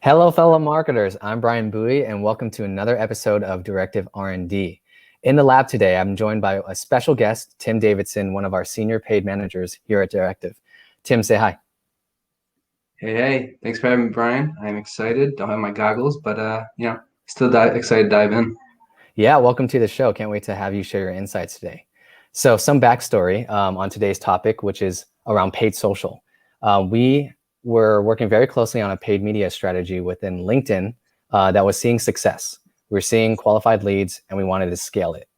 Hello, fellow marketers. I'm Brian Bowie, and welcome to another episode of Directive R&D. In the lab today, I'm joined by a special guest, Tim Davidson, one of our senior paid managers here at Directive. Tim, say hi. Hey, thanks for having me, Brian. I'm excited. Don't have my goggles, but still excited to dive in. Yeah, welcome to the show. Can't wait to have you share your insights today. So some backstory on today's topic, which is around paid social. We were working very closely on a paid media strategy within LinkedIn that was seeing success. We were seeing qualified leads and we wanted to scale it.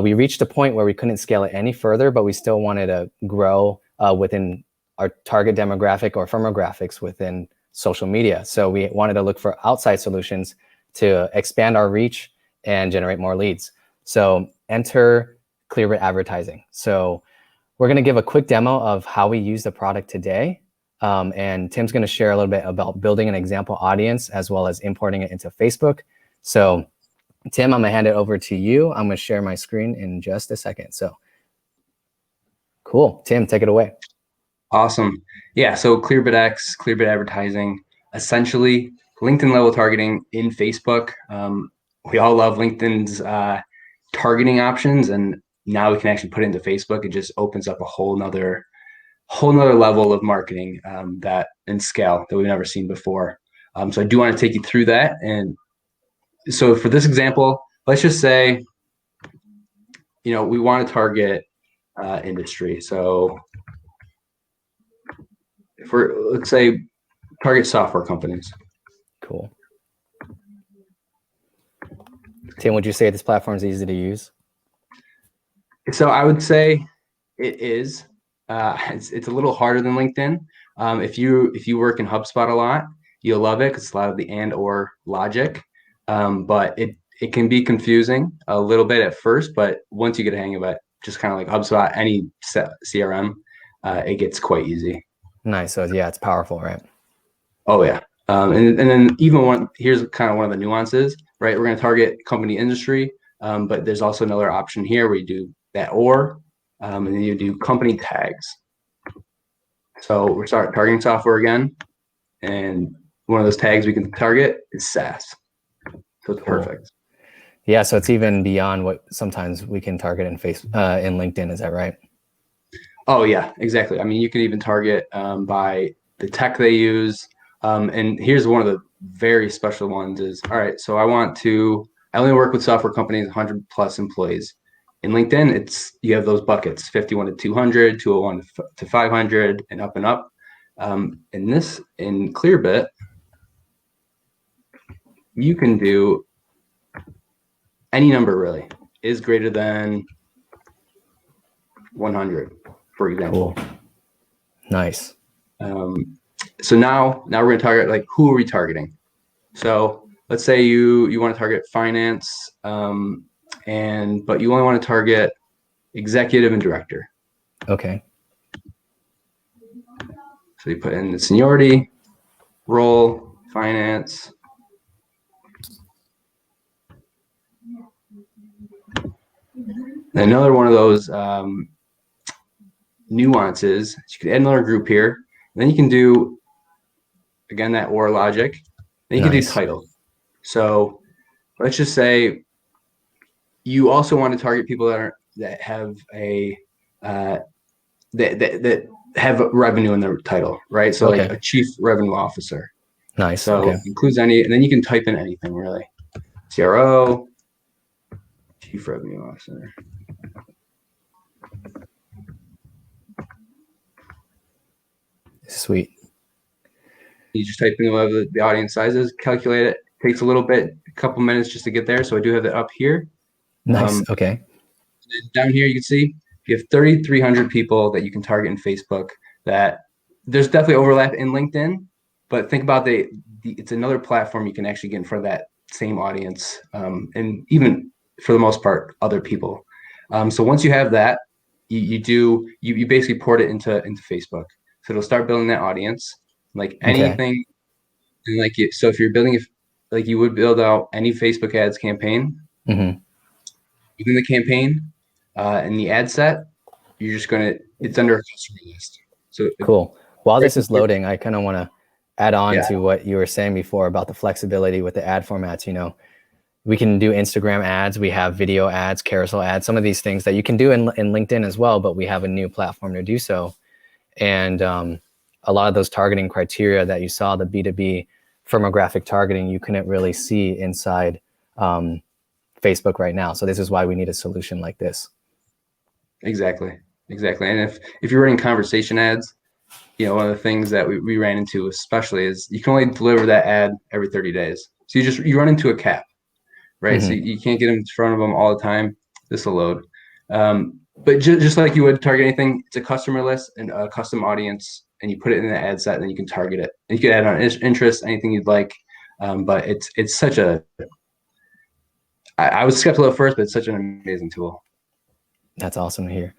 We reached a point where we couldn't scale it any further, but we still wanted to grow within our target demographic or firmographics within social media. So we wanted to look for outside solutions to expand our reach and generate more leads. So enter Clearbit advertising. So we're going to give a quick demo of how we use the product today. And Tim's going to share a little bit about building an example audience as well as importing it into Facebook. So Tim, I'm going to hand it over to you. I'm going to share my screen in just a second. So cool. Tim, take it away. Awesome. Yeah, so Clearbit advertising, essentially LinkedIn level targeting in Facebook. We all love LinkedIn's targeting options, and now we can actually put it into Facebook. It just opens up a whole nother level of marketing that and scale that we've never seen before. So I do want to take you through that. And so for this example, let's just say, we want to target industry. So let's say target software companies. Cool. Tim, would you say this platform is easy to use? So I would say it is. It's a little harder than LinkedIn. If you work in HubSpot a lot, you'll love it because it's a lot of the and or logic. But it can be confusing a little bit at first, but once you get a hang of it, just kind of like HubSpot, any CRM, it gets quite easy. Nice. So yeah, it's powerful, right? Oh yeah. And then here's kind of one of the nuances, right? We're going to target company industry, but there's also another option here where you do that and then you do company tags. So we're targeting software again, and one of those tags we can target is SaaS. So it's perfect. Yeah, so it's even beyond what sometimes we can target in LinkedIn. Is that right? Oh yeah, exactly. I mean, you can even target by the tech they use. And here's one of the very special ones is, all right, so I only work with software companies, 100 plus employees. In LinkedIn, you have those buckets, 51 to 200, 201 to 500, and up and up. In Clearbit, you can do any number really is greater than 100, for example. Cool. Nice. So now we're going to target, like, who are we targeting? So let's say you want to target finance, but you only want to target executive and director. Okay. So you put in the seniority, role, finance. Another one of those nuances, you can add another group here. And then you can do, again, that or logic. Then you can do title. So let's just say you also want to target people that have that have revenue in their title, right? So like a chief revenue officer. Nice. So includes any, and then you can type in anything really. CRO, chief revenue officer. Sweet. You just type in whatever the audience size is, calculate it. Takes a little bit, a couple minutes just to get there. So I do have it up here. Nice. Okay. Down here, you can see you have 3,300 people that you can target in Facebook. That there's definitely overlap in LinkedIn, but think about it's another platform you can actually get in front of that same audience, and even for the most part, other people. So once you have that, you basically port it into Facebook. So it'll start building that audience, like anything. And so if you're building like you would build out any Facebook ads campaign, within the campaign, in the ad set, it's under a customer list. So cool. While this is loading, I kind of want to add on Yeah. to what you were saying before about the flexibility with the ad formats, we can do Instagram ads, we have video ads, carousel ads, some of these things that you can do in LinkedIn as well, but we have a new platform to do so. And a lot of those targeting criteria that you saw, the B2B firmographic targeting, you couldn't really see inside Facebook right now. So this is why we need a solution like this. Exactly. And if you're running conversation ads, one of the things that we ran into especially is you can only deliver that ad every 30 days. So you run into a cap, right? Mm-hmm. So you can't get in front of them all the time. This will load. But just like you would target anything, it's a customer list and a custom audience, and you put it in the ad set, and then you can target it. And you can add on interest, anything you'd like. But it's such I was skeptical at first, but it's such an amazing tool. That's awesome to hear.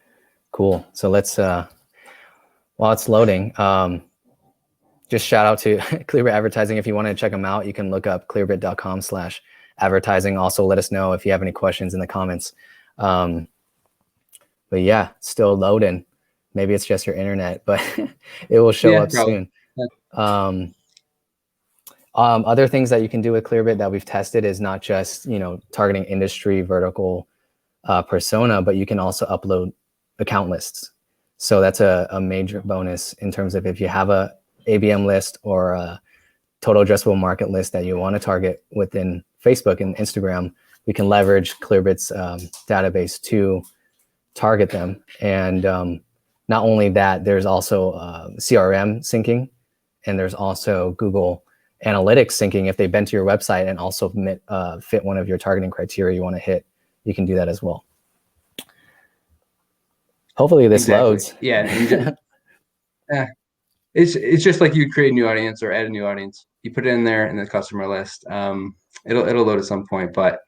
Cool. So let's, while it's loading, just shout out to Clearbit Advertising. If you want to check them out, you can look up clearbit.com/advertising. Also, let us know if you have any questions in the comments. But yeah, still loading. Maybe it's just your internet, but it will show up probably soon. Other things that you can do with Clearbit that we've tested is not just, targeting industry vertical persona, but you can also upload account lists. So that's a major bonus in terms of if you have a ABM list or a total addressable market list that you want to target within Facebook and Instagram, we can leverage Clearbit's database to target them. And not only that, there's also CRM syncing, and there's also Google Analytics syncing. If they've been to your website and also fit one of your targeting criteria you want to hit, you can do that as well. Hopefully this loads. Yeah. It's just like you create a new audience or add a new audience. You put it in there in the customer list. It'll load at some point, but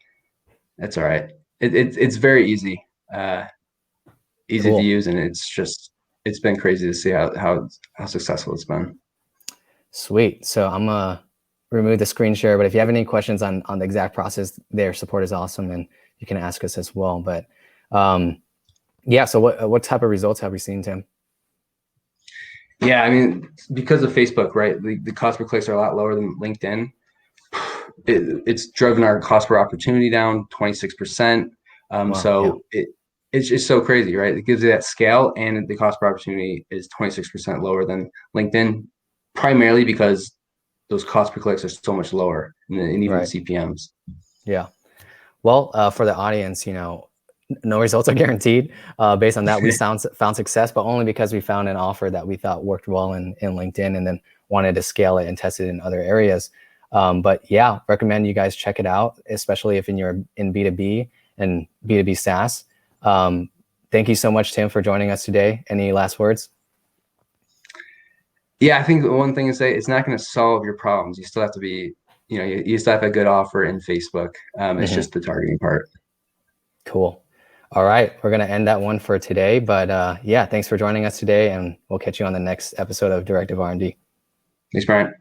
that's all right. It's very easy, easy Cool. to use, and it's been crazy to see how successful it's been. Sweet. So I'm gonna remove the screen share, but if you have any questions on the exact process, their support is awesome, and you can ask us as well. But yeah, so what type of results have we seen, Tim? Yeah, I mean, because of Facebook, right? The cost per clicks are a lot lower than LinkedIn. It's driven our cost per opportunity down 26%. Wow, so yeah. It's just so crazy, right? It gives you that scale, and the cost per opportunity is 26% lower than LinkedIn, primarily because those cost per clicks are so much lower, and even right. CPMs. Yeah. Well, for the audience, no results are guaranteed. Based on that, we found success, but only because we found an offer that we thought worked well in LinkedIn, and then wanted to scale it and test it in other areas. But yeah, recommend you guys check it out, especially if you're in B2B and B2B SaaS. Thank you so much, Tim, for joining us today. Any last words? Yeah, I think one thing to say, it's not going to solve your problems. You still have to be, you still have a good offer in Facebook. It's just the targeting part. Cool. All right, we're going to end that one for today. But yeah, thanks for joining us today, and we'll catch you on the next episode of Directive R&D. Thanks, Brian.